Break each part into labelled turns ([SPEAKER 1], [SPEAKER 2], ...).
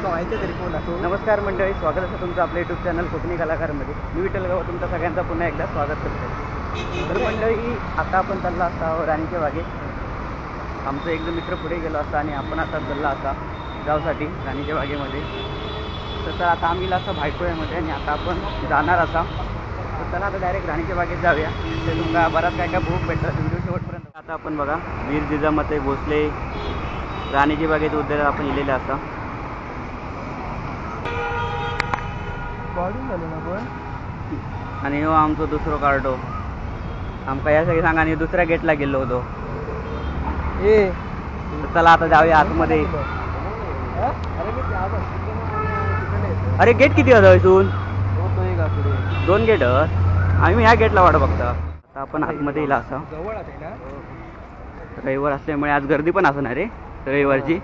[SPEAKER 1] नमस्कार मंडळी, स्वागत आहे तुमचं आपल्या यूट्यूब चॅनल कोकणी कलाकारमध्ये. मी विठ्ठल गाव तुमचं सगळ्यांचं पुन्हा एकदा स्वागत करतो. तर मंडळी, आता आपण चाललो असता राणीच्या बागेत. आमचा एक मित्र पुढे गेलो असता आणि आपण आता चालला असा गावसाठी राणीच्या बागेमध्ये. तर आता आम्ही असं भायखोळ्यामध्ये आणि आता आपण जाणार असा. तर चला आता डायरेक्ट राणीच्या बागेत जाऊया. ते तुम्हाला बराच काय भूक भेटतं व्हिडिओ शेवटपर्यंत. आता आपण बघा वीर जिजामाते भोसले राणीच्या बागेत उद्या आपण लिहिलेलं असा. आणि हो आमचं दुसरं कार्डो आमका यासाठी सांगा. आणि दुसऱ्या गेटला गेलो होतो. चला आता जाऊया आतमध्ये. अरे गेट किती होता इथून? 2 गेट. आम्ही ह्या गेटला वाट बघता. आता आपण आतमध्ये येईल असा. रविवार असल्यामुळे आज गर्दी पण असणार रे रविवारची.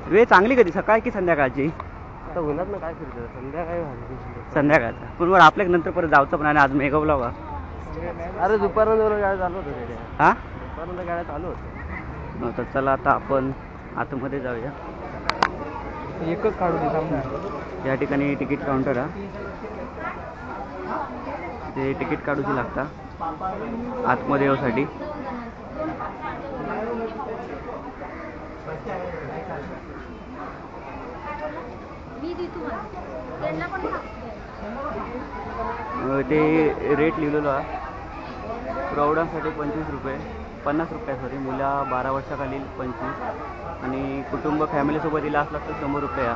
[SPEAKER 1] वेळ चांगली कधी, सकाळ की संध्याकाळची?
[SPEAKER 2] उन्हात ना काय फिरतो
[SPEAKER 1] संध्याकाळचा. पण बरं आपल्या नंतर परत जायचं पण. आणि आज मेघवला का?
[SPEAKER 2] अरे दुपारनंतर गाड्या चालू होतं.
[SPEAKER 1] हा
[SPEAKER 2] दुपारनंतर गाड्या चालू होतं.
[SPEAKER 1] तर चला आता आपण आतमध्ये जाऊया.
[SPEAKER 2] एकच काढू दे.
[SPEAKER 1] या ठिकाणी तिकीट काउंटर आहे. ते तिकीट काढूची लागता आतमध्ये येऊसाठी. ते रेट लिहिलेलो आहे. प्रौढांसाठी 25 रुपये, 50 रुपये सॉरी. मुला 12 वर्षाखालील 25 आणि कुटुंब फॅमिलीसोबत इला असला तर 100 रुपये.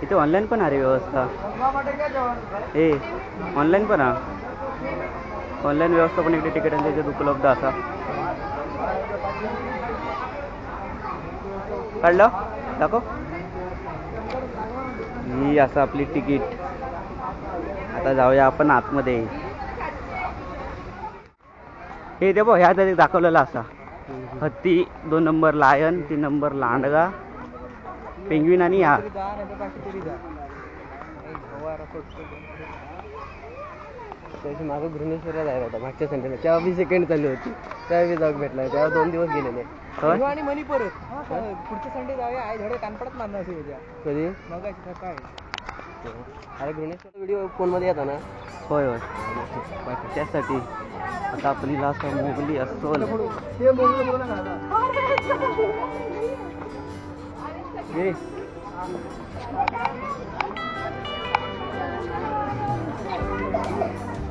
[SPEAKER 1] इथे ऑनलाईन पण आहे रे व्यवस्था. ऑनलाईन पण आहे. ऑनलाईन व्यवस्था पण इकडे तिकिटांच्या याच्यात उपलब्ध असा. काढलं दाखव. ही असं आपली तिकीट. आता जाऊया आपण आतमध्ये. हे दे बघ, ह्या तरी दाखवलेला असा. हत्ती 2 नंबर, लायन 3 नंबर, लांडगा, पेंग्विन आणि या
[SPEAKER 2] त्याची मागं घृणेश्वरला जायला होता मागच्या संडेला. तेव्हा बी सेकंड चालली होती. त्यावेळी जाऊ भेटला. तेव्हा 2 दिवस गेलेले.
[SPEAKER 1] आणि
[SPEAKER 2] मनी परत पुढच्या संडे जाऊया. आई धडे कानपडात मारणार असेल उद्या. कधी मग काय? अरे घृणेश्वर व्हिडिओ फोनमध्ये येता ना.
[SPEAKER 1] होय होय. त्यासाठी आता आपण हिला असं मोगली असतो.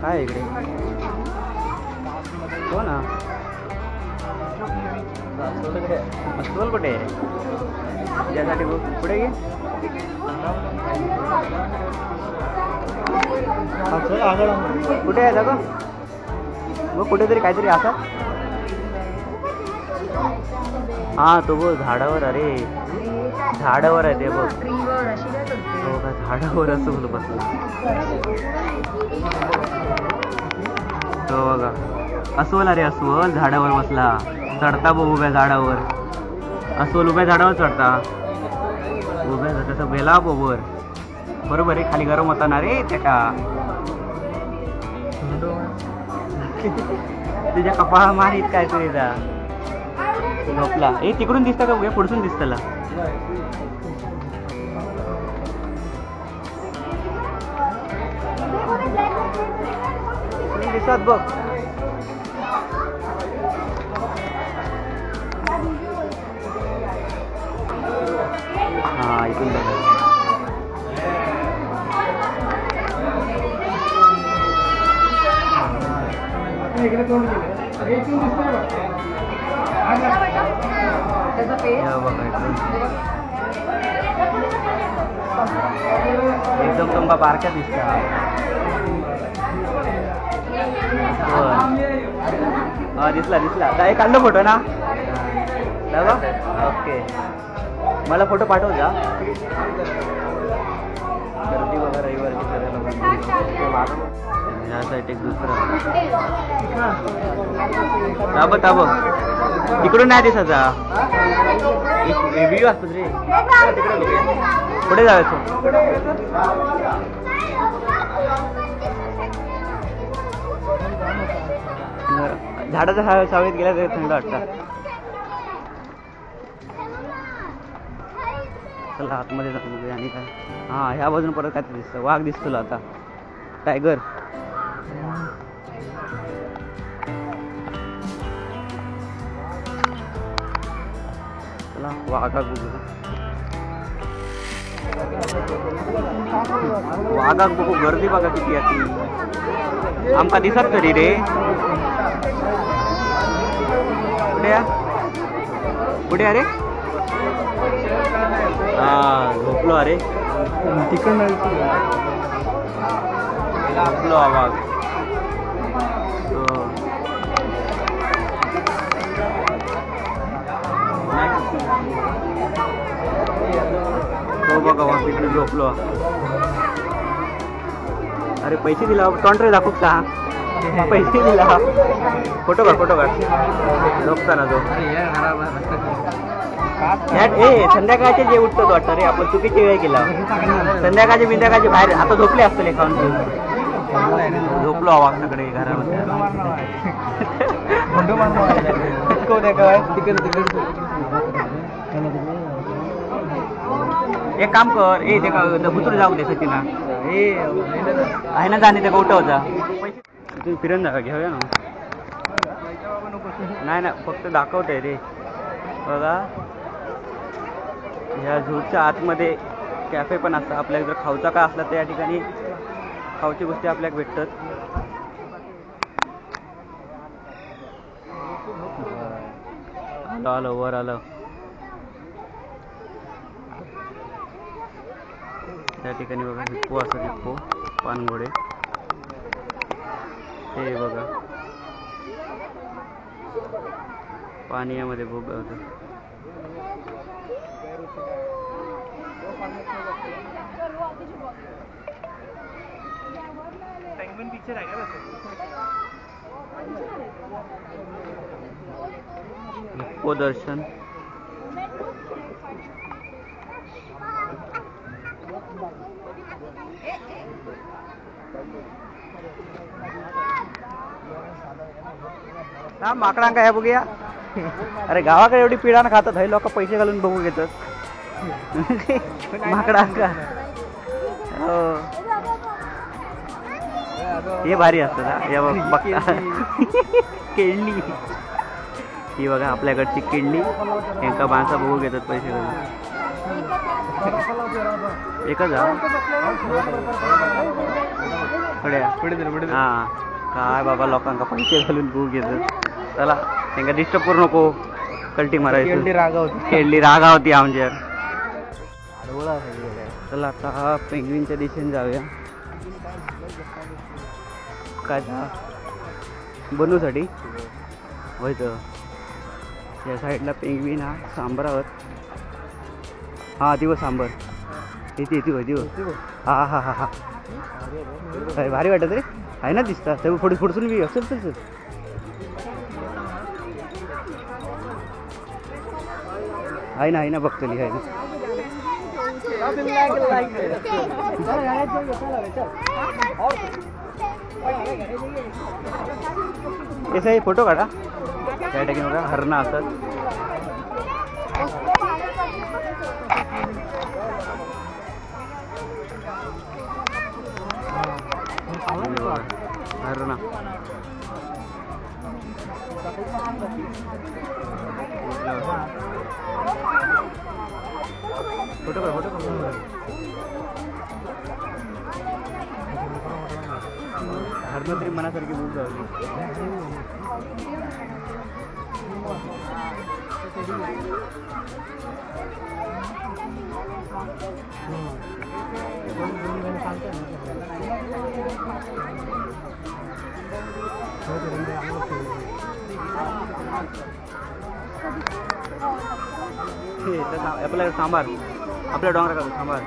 [SPEAKER 1] काय इकडे हो ना. अस्वल कुठे आहे? त्यासाठी पुढे घे. कुठे आहे का मग? कुठेतरी काहीतरी असा. हा तो बघ झाडावर. अरे झाडावर आहे ते बघ. हो का, झाडावर असं बसलं. हो बघा अस्वल. अरे अस्वल झाडावर बसला. चढता बघ उभ्या झाडावर. अस्वल उभ्या झाडावर चढता. उभ्या तसं बेला बोबर बरोबर आहे. खाली गरम होता ना रे त्याच्या. तुझ्या कपाळा मारीत काय तुझा झोपला. तिकडून दिसतं का उभ्या? पुढसून दिसतला. दिसत बघ. हा इथून बघा. एकदम तुमका बारक्या दिसता. हा दिसला. काय काढलो फोटो ना? ओके, मला फोटो पाठव जा. गर्दी बघा रविवारची सगळ्या. या साईड एक दुसरा ताब तिकडून नाही दिसायचा. व्हिडिओ असतो रे तिकडे. पुढे जायचं. झाडाच्या सावलीत गेल्या तरी थंड वाटतं. चला आतमध्ये जाऊन बघूया. आणि काय हां ह्या बाजून परत काय दिसतं, वाघ दिसतो तुला आता, टायगर. चला वाघा बघू. वाघाक बघू, गर्दी बघा किती आहे. आमका दिसत तरी रे. कुठे कुठे अरे? हा झोपलो अरे.
[SPEAKER 2] तिकडं
[SPEAKER 1] झोपलो वाघ. हो बघा वाघ तिकडे झोपलो. अरे पैसे दिला तोंड दाखवू का? पैसे दिला. फोटो काढ झोपताना तो. ए संध्याकाळचे जे उठतो वाटतं रे, आपण चुकीची वेळ केला. संध्याकाळचे बिंध्याकाळचे बाहेर आता झोपले असतले खाऊन. झोपलो आवाज सगळे घरामध्ये. एक काम कर, ए ते भुतूर जाऊ दे सचिना आहे ना, जाणे ते उठवता. तुम्ही फिरून जा घेऊया ना. नाही ना फक्त दाखवतंय रे. बघा ह्या झूच्या आतमध्ये कॅफे पण असतं. आपल्याला जर खाऊचा काय असला तर या ठिकाणी खाऊची गोष्टी आपल्याला भेटतात. आलं वर आलं. त्या ठिकाणी बघा हिप्पो असतात, हिप्पो पानघोडे. हे बघा पाणी यामध्ये भोग होतं. हिप्पो दर्शन. हा माकडांका काय बघूया. अरे गावाकडे एवढी पिढानं खातात, हे लोक पैसे घालून बघू घेतात माकडांका. हो हे भारी असतं. या बघता केळली ही बघा आपल्याकडची केळली. एका माणसा बघू घेतात पैसे घालून. एकच हा काय बाबा लोकांका पैसे घालून बघू घेतात. चला त्यांना डिस्टर्ब करू नको. कल्टी मारायची खेळली रागा होती आमच्या. चला आता पेंग्विनच्या दिशेने जाऊया. काय बनवूसाठी व्हायचं. या साईडला पेंग्विन हा सांबरावर. हा दिवस सांबर येते दिवस. हा हा हा हा भारी वाटत रे. आहे ना दिसतात ते फुडसून बी असेल तसं. आहे ना बघतली आहे ना. हे फोटो काढा. त्या ठिकाणी बघा हरणं असतात. हरणं फोटो हरणं तरी मनासारखी भूक जावली. आपल्याला सांबार, आपल्या डोंगराकडे सांबार.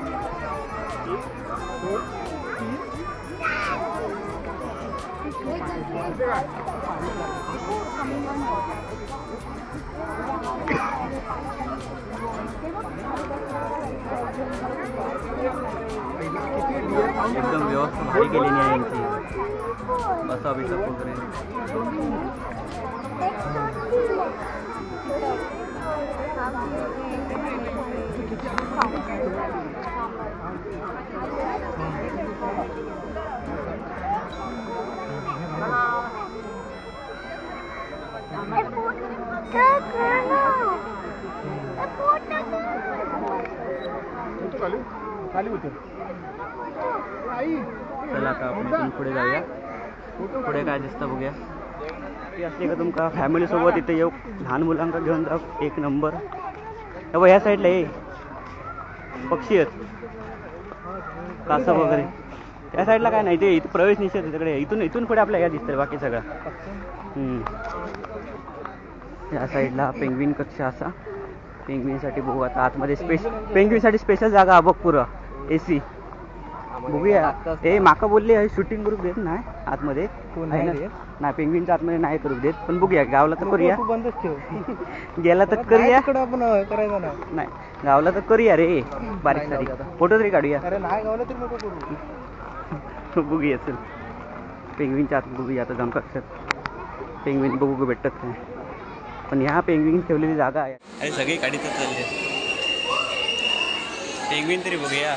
[SPEAKER 1] एकदम व्यवस्था भारी केलेली आहे यांची. बसा बिसा वगैरे. चला आता आपण इथून पुढे जाऊया. पुढे काय दिसतं बघूया. ती असली का तुमका फॅमिली सोबत इथे येऊ, लहान मुलांका घेऊन जाऊ. एक नंबर. ह्या साईडला ये पक्षी आहेत, कासव वगैरे. त्या साईडला काय नाही, ते इथं प्रवेश निषेध आहे तिकडे. इथून पुढे आपल्या या दिसतंय बाकी सगळं. या साईडला पेंग्विन कक्षा असा. पेंग्विनसाठी बघू आता आतमध्ये पेंग्विनसाठी स्पेशल जागा बघ पुरा AC. बघूया. ए माका बोलले शूटिंग करू देत नाही आतमध्ये. नाही पेंग्विनच्या आतमध्ये नाही करू देत, पण बघूया गावला तर करूया.
[SPEAKER 2] बंदच ठेव.
[SPEAKER 1] गेला तर करूया.
[SPEAKER 2] आपण करायचं
[SPEAKER 1] नाही गावला तर करूया रे. बारीक सारीक फोटो तरी काढूया.
[SPEAKER 2] अरे नाही गावलं तरी नको करू.
[SPEAKER 1] बघूया चल. पेंग्विनच्या आत बघूया आता जाऊन कक्षात. पेंग्विन बघू भेटत नाही, पण ह्या पेंग्विन ठेवलेली जागा आहे. अरे सगळी गाडीतच चालले. पेंग्विन तरी बघूया.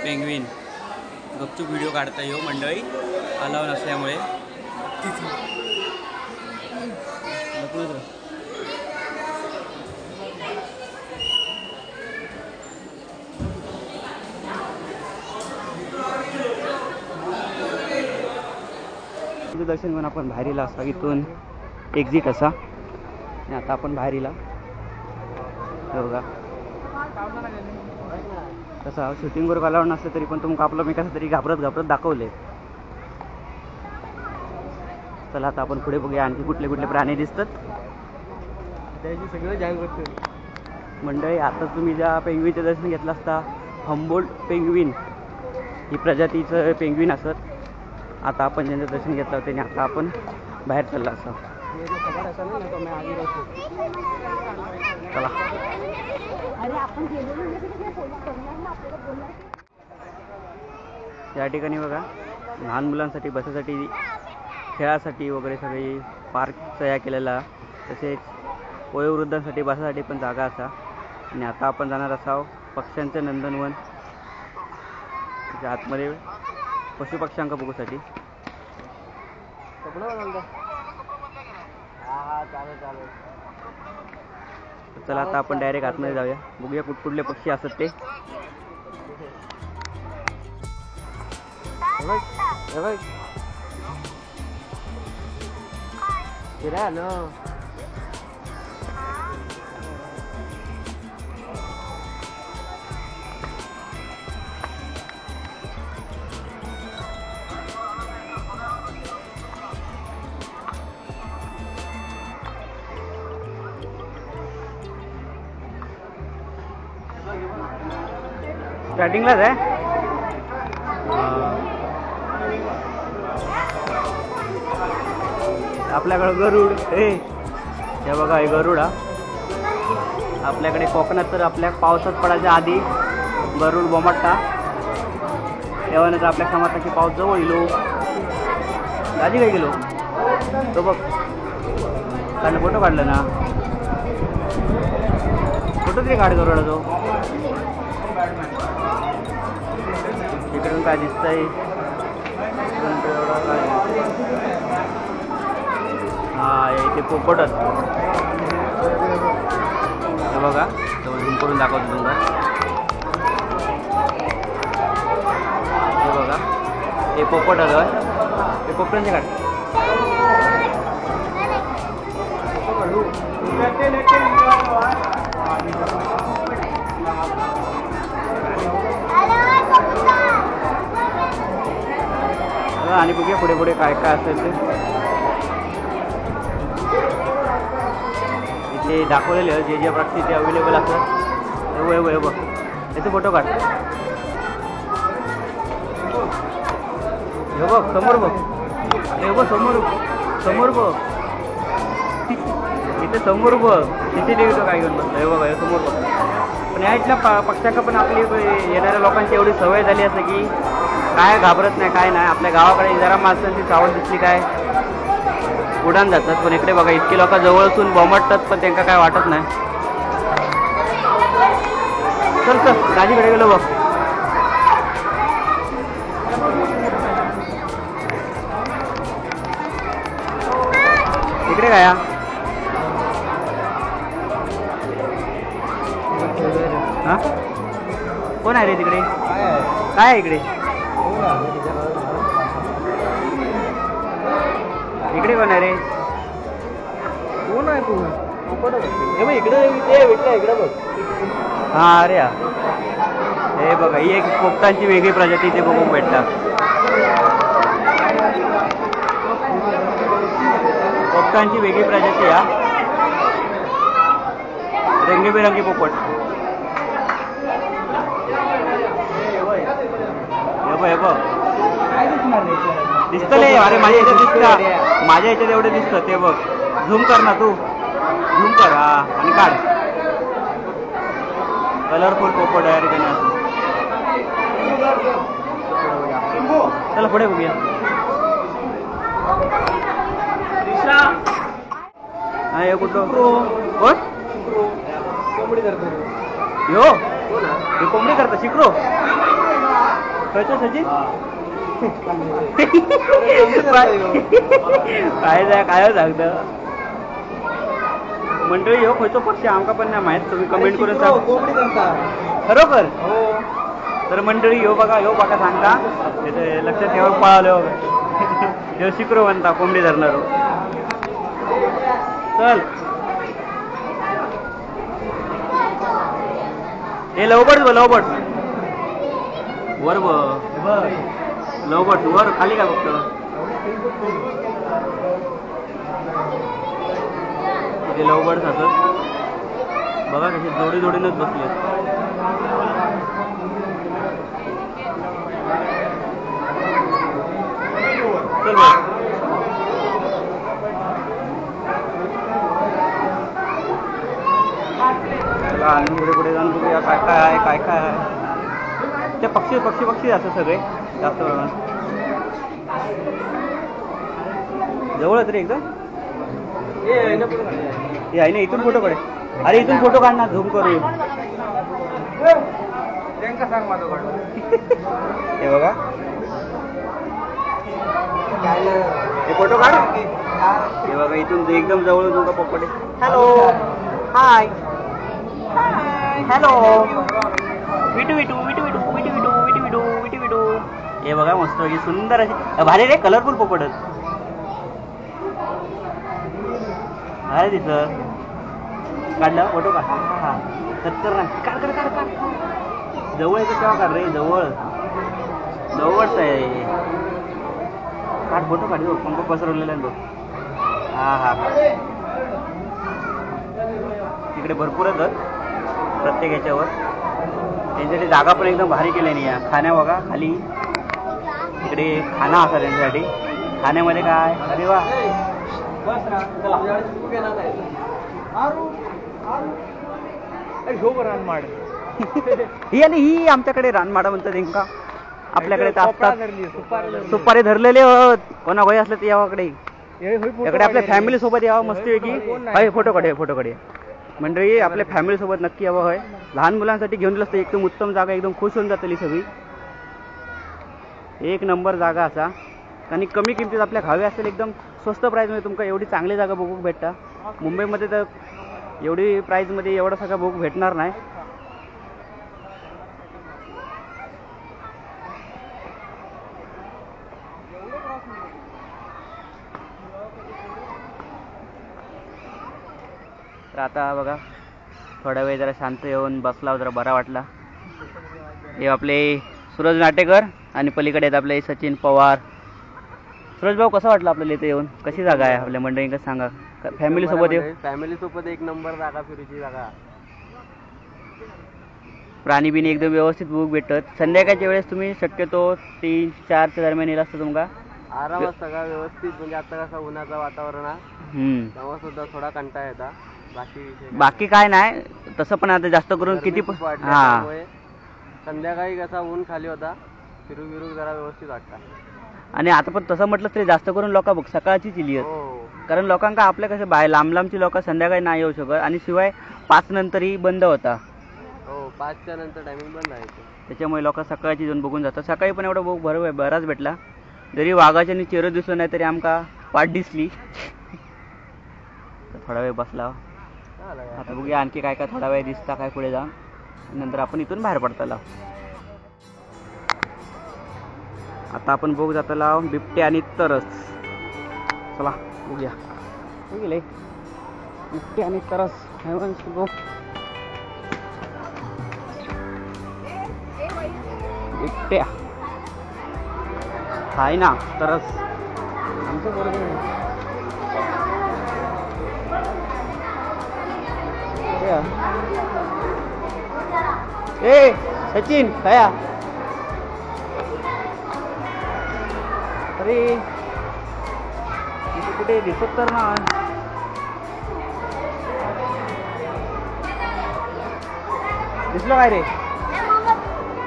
[SPEAKER 1] पेंग्विन गपचूप व्हिडिओ काढता येऊ मंडळी, अलाव नसल्यामुळे. दर्शन घेऊन आपण बाहेरीला असा, इथून एक्झिट असा. आणि आता आपण बाहेरीला बघा तसा शूटिंगवर अलाउड नसलं तरी पण तुमका आपलं मी कसं तरी घाबरत दाखवले. चला आता आपण पुढे बघूया आणखी कुठले कुठले प्राणी दिसतात.
[SPEAKER 2] त्याची सगळं जाग करतो
[SPEAKER 1] मंडळी. आता तुम्ही ज्या पेंग्विनचं दर्शन घेतलं असता, हम्बोल्ट पेंग्विन ही प्रजातीचं पेंग्विन असत. आता आपण ज्यांचं दर्शन घेतलं होतं आणि आता आपण बाहेर चालला असं. चला या ठिकाणी बघा लहान मुलांसाठी बसासाठी, खेळासाठी वगैरे सगळी पार्क तयार केलेला, तसेच वयोवृद्धांसाठी बसासाठी पण जागा असा. आणि आता आपण जाणार असाव पक्ष्यांचं नंदनवन. त्याच्या आतमध्ये पशुपक्ष्यांका बघूसाठी. चला आता आपण डायरेक्ट आतमध्ये जाऊया, बघूया कुठले पक्षी असतात ते. स्टार्टिंगलाच आहे. आपल्याकडं गरुड. हे बघा हे गरुड हा. आपल्याकडे कोकणात तर आपल्या पावसात पडायच्या आधी गरुड बोमाटा. तेव्हा आपल्या समाजात की पाऊस जवळ येलो. दाजी काय गेलो तो बघ. त्याने फोटो काढला ना. फोटो तरी काढ गरुडा तो. इकडून काय दिसतंय. हा इथे पोपटच. हे बघा झूम करून दाखवतो तुम्हाला. हे बघा हे पोपट आलं. हे पोपटांचे काढ. आणि बघूया पुढे पुढे काय काय असेल ते. इथे दाखवलेले जे जे प्रकारचे ते अवेलेबल असतात. हे बघ याचे फोटो काढ. हे बघ समोर बघ. हे बघ समोर बघ. इथे समोर बघ. CCTV तो काय घेऊन बसतो. हे बघा हे समोर बघ. पण या इथल्या पक्ष्याका पण आपली येणाऱ्या लोकांची एवढी सवय झाली असं की काय घाबरत नाही, काय नाही. आपल्या गावाकडे जरा माणसांची सावध दिसली काय उडान जातात. पण इकडे बघा इतकी लोक जवळ असून बोंबटतात पण त्यांना काय वाटत नाही. चल चल गाडीकडे गेलो बघ. इकडे काय हा कोण आहे रे तिकडे? काय आहे इकडे? इकडे कोण आहे रे?
[SPEAKER 2] कोण आहे तू? इकडे इकडे बघ.
[SPEAKER 1] हा अरे हा हे बघा ही एक पोपटांची वेगळी प्रजाती इथे बघून भेटतात. पोपटांची वेगळी प्रजाती हा रंगीबेरंगी पोपट. हे बघ दिसत नाही. अरे माझ्या याच्यात दिसत, माझ्या याच्यात एवढं दिसतं ते बघ. झूम कर ना तू, झूम कर. हा आणि काढ. कलरफुल पोपट आहे ठिकाणी असं. चला पुढे बघूया. हा हे कुठं कोण?
[SPEAKER 2] कोंबडी धरतो
[SPEAKER 1] यो हे कोंबडी करता शिकरो कळतो सचिन. काय सांगतं मंडळी ह्यो खयचो पक्षी आमका पण नाही माहित. तुम्ही कमेंट करून सांगा खरोखर. तर मंडळी ह्यो बघा सांगता लक्षात ठेवा. पळालो ह्यो शिकरो म्हणता कोंबडी धरणार. चल हे लवबट वर लवबट वर खाली काय बघतो. तिथे लवबट जातात बघा कसे जोडीनच बसले. चल पुढे जाऊन बघूया काय काय आहे. ते पक्षी असं सगळे जास्त प्रमाणात जवळच रे एकदम. हे आहे ना इथून फोटो काढे. अरे इथून फोटो काढ ना, झूम करू. हे बघा हे फोटो काढ. हे बघा इथून एकदम जवळ तुमचा पोपट. हॅलो हाय हॅलो विटू विटू विटू विटू विटू विटू विटू विटू विटू विटू. हे बघा मस्त सुंदर अशी भारी रे कलरफुल पोपट भारी दिसत. काढलं फोटो काढ. हा सत्तर ना काढ काढ काढ काढ. जवळ येतं तेव्हा काढ रे. जवळच आहे. काढ फोटो काढ. पंख पसरवलेला बघ. हा तिकडे भरपूरच प्रत्येक ह्याच्यावर. त्यांच्यासाठी जागा पण एकदम भारी केली नाही. या खाण्या बघा खाली इकडे खाना असा त्यांच्यासाठी. खाण्यामध्ये काय अरे वा रानमाड ही आणि ही आमच्याकडे रानमाडा म्हणतात इंका. आपल्याकडे सुपारी धरलेले कोणा गोय असलं ते यावाकडे इकडे आपल्या फॅमिली सोबत यावं मस्त की. फोटो काढे मंडळी आपल्या फॅमिली सोबत नक्की यावं होय. लहान मुलांसाठी घेऊन असतं एकदम उत्तम जागा. एकदम खुश होऊन जातली सगळी. एक नंबर जागा असा आणि कमी किमतीत आपल्या हवे असेल एकदम स्वस्त प्राईजमध्ये तुमका एवढी चांगली जागा बघूक भेटता. मुंबईमध्ये तर एवढी प्राईजमध्ये एवढा सगळा बघूक भेटणार नाही. तर आता बघा थोडा वेळ जरा शांत येऊन बसला जरा बरा वाटला. हे आपले सूरज नाटेकर आणि पलीकडे आहेत आपले सचिन पवार. सूरज भाऊ कसं वाटलं आपल्याला इथे येऊन? कशी जागा आहे आपल्या मंडळींना सांगा. फॅमिली सोबत
[SPEAKER 2] फॅमिली सोबत एक नंबर जागा फिरूची जागा.
[SPEAKER 1] प्राणी बिनी एकदम व्यवस्थित बघूक भेटतात. संध्याकाळच्या वेळेस तुम्ही शक्यतो 3-4च्या दरम्यान येईल असतं तुमका
[SPEAKER 2] आरामात सगळं व्यवस्थित. म्हणजे आता कसं उन्हाचं वातावरण आहे तेव्हा सुद्धा थोडा कंटाळा येता.
[SPEAKER 1] बाकी काय नाही तसं. पण आता जास्त करून किती
[SPEAKER 2] संध्याकाळी कसा ऊन खाली होता फिरू विरू जरा व्यवस्थित वाटतं.
[SPEAKER 1] आणि आता पण तसं म्हटलं तरी जास्त करून लोक बघ सकाळचीच इली आहेत.
[SPEAKER 2] हो
[SPEAKER 1] कारण लोकांका आपल्या कसं बाहेर लांबची लोक संध्याकाळी नाही येऊ शकत आणि शिवाय 5 नंतरही बंद होता.
[SPEAKER 2] हो 5च्या नंतर टायमिंग बंद आहे.
[SPEAKER 1] त्याच्यामुळे लोक सकाळची जाऊन बघून जातात. सकाळी पण एवढं बघ बराच भेटला. जरी वाघाच्या आणि चेहरा दिसलो नाही तरी आमका पाठ दिसली. थोडा वेळ बसला. आता बघूया आणखी काय काय थोडा वेळ दिसता काय पुढे जा. नंतर आपण इथून बाहेर पडताला. आता आपण बघू जाताला बिबटे आणि तरस. चला बघूया. गेले बिबटे आणि तरस. बिबट्या हाय ना तरस आमचं बरोबर ए सचिन कया अरे कुठे दिसत तर ना. दिसलो काय रे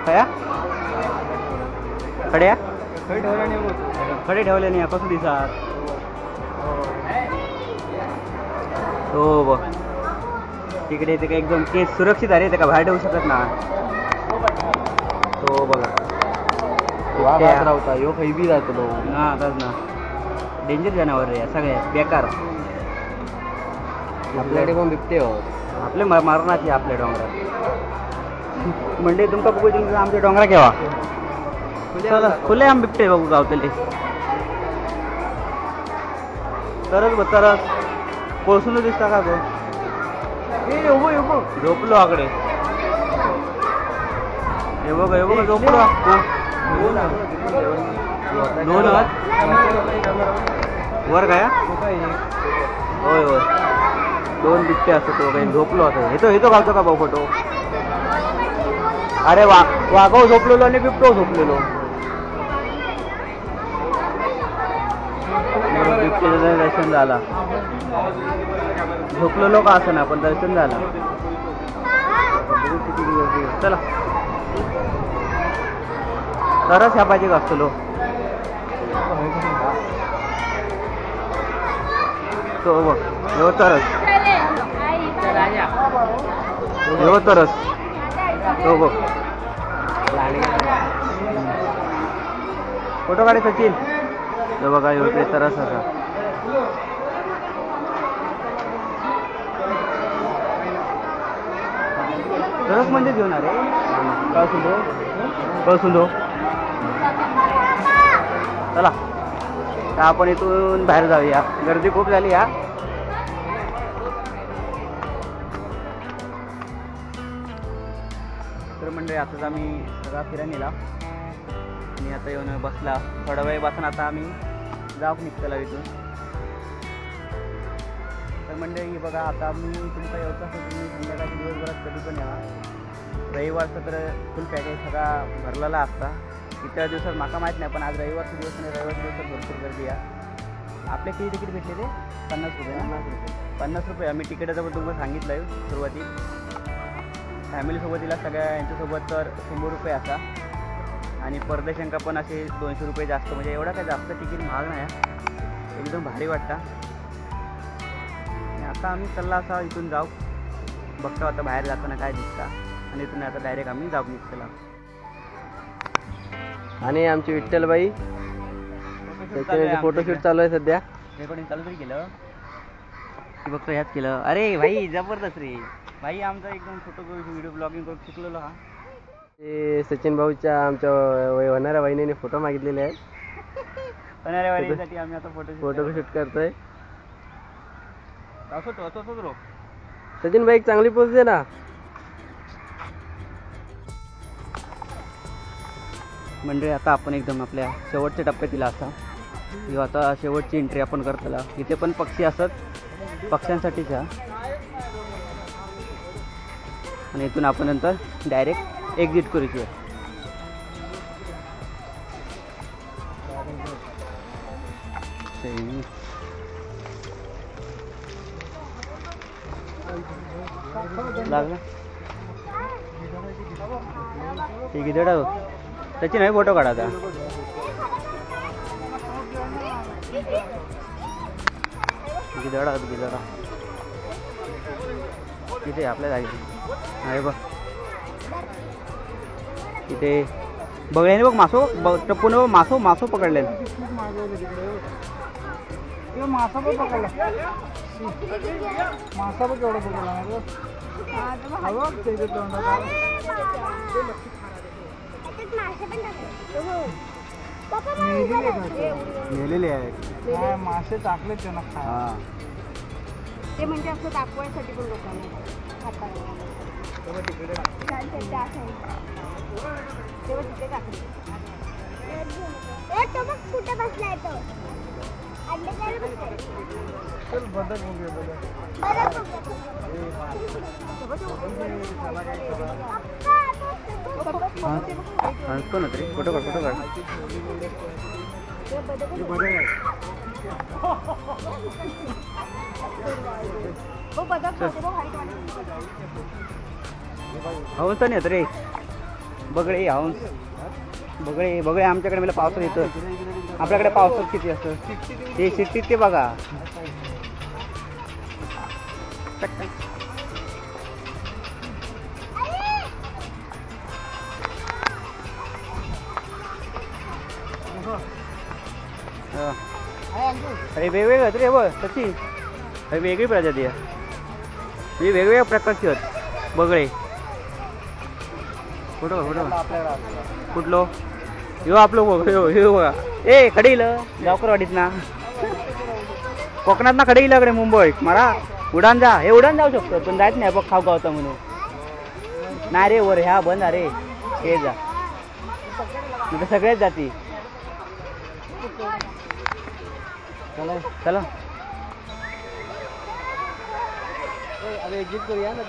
[SPEAKER 1] कया खड्या खडे ठेवले नाही कसं दिसत. हो बघ तिकडे ते एकदम केस सुरक्षित आहे ते का बाहेर ठेवू शकत ना. तो बघा
[SPEAKER 2] राहता यो खैबी जातो
[SPEAKER 1] ना. आताच ना डेंजर जनावर रे सगळ्यात बेकार.
[SPEAKER 2] आपल्याकडे पण बिबटे
[SPEAKER 1] आपले मारणाची आपल्या डोंगरात म्हणजे तुमका बघू तुमचं आमच्या डोंगरा केव्हा खुले आम बिबटे बघू गावतले तरच ब तरच कोळसून दिसता का गो. झोपलो आकडे हे बघ झोपलो. दोन वर काय होय होय 2 बिबटे असतो तो काही झोपलो असं. येतो घालतो का भाऊ फोटो. अरे वाघव झोपलेलो आणि बिबटो झोपलेलो. बिबटेचं दर्शन झाला. झोपलेलो का असं ना पण दर्शन झाला. चला तरच ह्या पाहिजे असतो तो बघ हो तरच हो तरच तो बघ फोटो काढे सचिन. तो बघा एवढे तरच असा. तरच म्हणजे घेऊन अरे कळसून चला आपण इथून बाहेर जाऊया. गर्दी खूप झाली या. तर म्हणजे आताच आम्ही सगळा फिरायला नेला आणि आता येऊन बसला. थोडा वेळ बसून आता आम्ही जाऊ निघतला इथून. तर मंडळी बघा आता मी तुमचा येऊचा असेल तुम्ही संध्याकाळच्या दिवसभरात कधी पण यावा. रविवारचं तर फुल पॅकेज सगळा भरलेला असता. इतर दिवसात माका माहीत नाही पण आज रविवारचा दिवस आणि रविवारच्या दिवसात भरपूर गर्दी आहे. आपले किती तिकीट भेटले ते 50 रुपये. 50 रुपये आम्ही तिकीटाचं पण तुम्हाला सांगितलं आहे सुरुवातीला. फॅमिलीसोबतीला सगळ्या यांच्यासोबत तर 100 रुपये असा आणि परदेशांका पण असे 200 रुपये जास्त. म्हणजे एवढा काय जास्त तिकीट महाग नाही. एकदम भारी वाटतं. आणि आता आम्ही चालला असा इथून जाऊ बघतो आता बाहेर जाताना काय दिसता आणि इथून आता डायरेक्ट आम्ही जाऊ निघतला.
[SPEAKER 2] आणि आमची विठ्ठलबाई त्याचे फोटोशूट चालू आहे सध्या.
[SPEAKER 1] रेकॉर्डिंग चालू तरी केलं की बघतो ह्याच केलं. अरे भाई जबरदस्त रे भाई आमचा एकदम फोटो व्हिडिओ ब्लॉगिंग करून शिकलेलो. हा
[SPEAKER 2] ते सचिन भाऊच्या आमच्या होणाऱ्या वहिनीने फोटो मागितलेले आहेत.
[SPEAKER 1] होणाऱ्या वहिनीसाठी आम्ही आता
[SPEAKER 2] फोटोशूट करतोय.
[SPEAKER 1] असो
[SPEAKER 2] सचिन भाई एक चांगली पोच दे ना.
[SPEAKER 1] म्हणजे आता आपण एकदम आपल्या शेवटच्या टप्प्यात दिला असा. किंवा आता शेवटची एंट्री आपण करतला. इथे पण पक्षी असत पक्ष्यांसाठीच्या आणि इथून आपण नंतर डायरेक्ट एक्झिट करूची. लागला ठीक आहे. त्याची नाही फोटो काढा आता. गिदडा तिथे आपल्या जागी आहे बघ. तिथे बघल्याने बघ मासो टप्पून मासो पकडले.
[SPEAKER 2] मासा पण पकडला. मासा पण केवढा पकडला
[SPEAKER 1] मेलेले आहेत
[SPEAKER 2] मासे टाकले त्यांना.
[SPEAKER 1] हा
[SPEAKER 3] ते म्हणजे असं दाखवायसाठी पण लोकांना खातात. तेव्हा तिथे टाकले. तो बघ कुठे बसलाय तो.
[SPEAKER 2] चल बदक बघूया
[SPEAKER 1] हंसतो ना तरी. फोटो काढ. हंस नाही येत रे. बगळे हंस बगळे आमच्याकडे मला पावसात येतं. आपल्याकडे पावसात किती असतं ते सिटीत ते बघा. अरे वेगवेगळं रे बघ तशी. अरे वेगळी प्रजाती आहे. ही वेगवेगळ्या प्रकारची आहेत बगळे. फोटो कुठलो ह्यो आपलो ह्यो बघा. ए खडील गावकरवाडीत ना कोकणात ना खडील कडे मुंबई मला उडान जा. हे उडान जाऊ शकतो पण जायच नाही बघ खाऊ गावता म्हणून. नाही रे वर ह्या बंद. अरे हे जा सगळ्याच जाती. चला
[SPEAKER 2] एक्झिट करूया ना.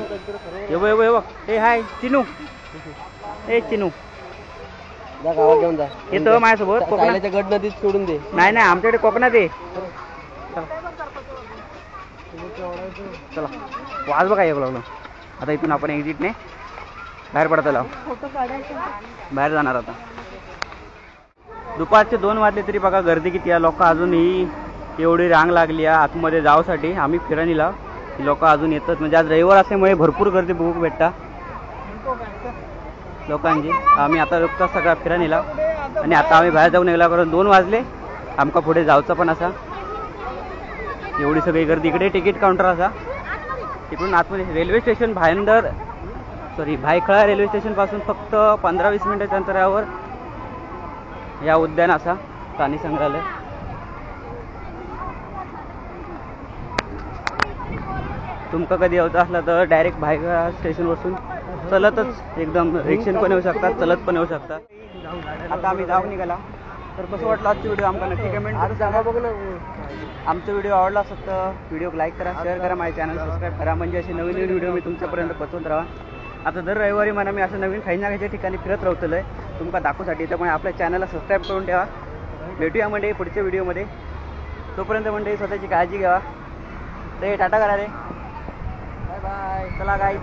[SPEAKER 1] ये बघ. ए हाय चिनू. ए चिनू
[SPEAKER 2] गावात घेऊन जा.
[SPEAKER 1] येतो माझ्यासोबत. कोकणाच्या
[SPEAKER 2] गड नदीत सोडून दे.
[SPEAKER 1] नाही आमच्याकडे कोकणात आहे. चला वाज बघा येऊ लागलो. आता इथून आपण एक्झिटने बाहेर पडता लाव. बाहेर जाणार आता. दुपारचे 2 वाजले तरी बघा गर्दी किती आहे. लोक अजूनही एवढी रांग लागली आहे आतमध्ये जाऊसाठी. आम्ही फिरायला लोक अजून येतात. म्हणजे आज रविवार असल्यामुळे भरपूर गर्दी बघू भेटता लोकांची. आम्ही आता नुकताच सगळा फिरायला आणि आता आम्ही बाहेर जाऊन निघाला कारण 2 वाजले. आमका पुढे जाऊचं पण असा. एवढी सगळी गर्दी. इकडे तिकीट काउंटर असा. तिकडून आतमध्ये railway station Byculla railway station पासून फक्त 15-20 मिनिटाच्या अंतरावर या उद्यान असा प्राणी संग्रहालय. तुमका कधी यायचं असलं तर डायरेक्ट भायखळा स्टेशनपासून चलतच एकदम रिक्षेन पण येऊ शकतात, चलत पण येऊ शकतात. आता आम्ही जाऊन निघाला. तर कसं वाटलं आजची व्हिडिओ आम्हाला नक्की कमेंट करून सांगा. आमचा व्हिडिओ आवडला असेल तर व्हिडिओ लाईक करा, शेअर करा, माझ्या चॅनल सबस्क्राईब करा. म्हणजे असे नवीन व्हिडिओ मी तुमच्यापर्यंत पोहोचवत राहा. आता दर रविवारी म्हणा मी असं नवीन खायच्या ठिकाणी फिरत राहतलो आहे तुमका दाखवसाठी. त्यामुळे आपल्या चॅनलला सबस्क्राईब करून ठेवा. भेटूया म्हणजे पुढच्या व्हिडिओमध्ये. तोपर्यंत म्हणजे स्वतःची काळजी घ्यावा. ते टाटा करा रे. Bye bye. चला गाईज.